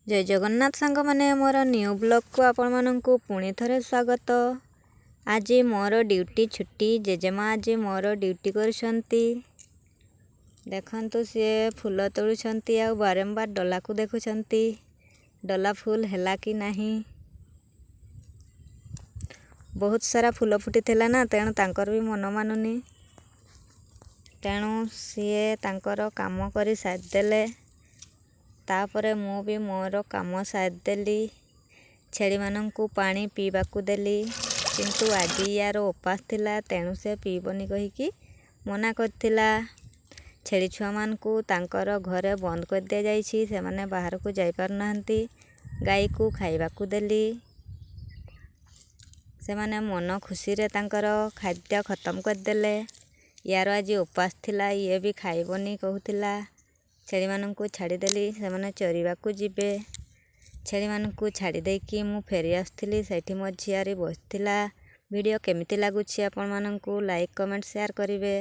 जय जगन्नाथ सांग माने मोर न्यू ब्लॉग को आपण माननकु पुणी थरे स्वागत। आज मोर ड्यूटी छुट्टी जेजेमा आज मोर ड्यूटी करछंती। देखंतु सी फूल तोड़ुछंती आ बारंबार डला को देखुछंती डला फूल हैला कि नाही। बहुत सारा फूल फुटी थिला ना तेणु तांकर भी मन मानुनी तेणु सी तांकर काम करी साथ देले। तापरे मु भी मोर काम साथ देली छेली माननकु पानी पीबाकू देली किंतु आज यार उपास थिला तेणु से पीबनी कहिकी मना करथिला। छेली छुआ मानकु तांकर घरे बंद कर दिया जाइछि से माने बाहर को जाई पार नाहंती। गाई को खाइबाकू देली से माने मन खुशी रे तांकर खाद्य खत्म कर देले। यार आज उपास थिला ये भी खाइबनी कहूथिला। छेली माननकु छाड़ी देली से माने चरिबाकू जिबे। छेली माननकु छाड़ी देकी मु फेरी आसथिली सेठी मो झियारी बसथिला। वीडियो केमिति लागुछि आपण माननकु लाइक कमेंट शेयर करिवे।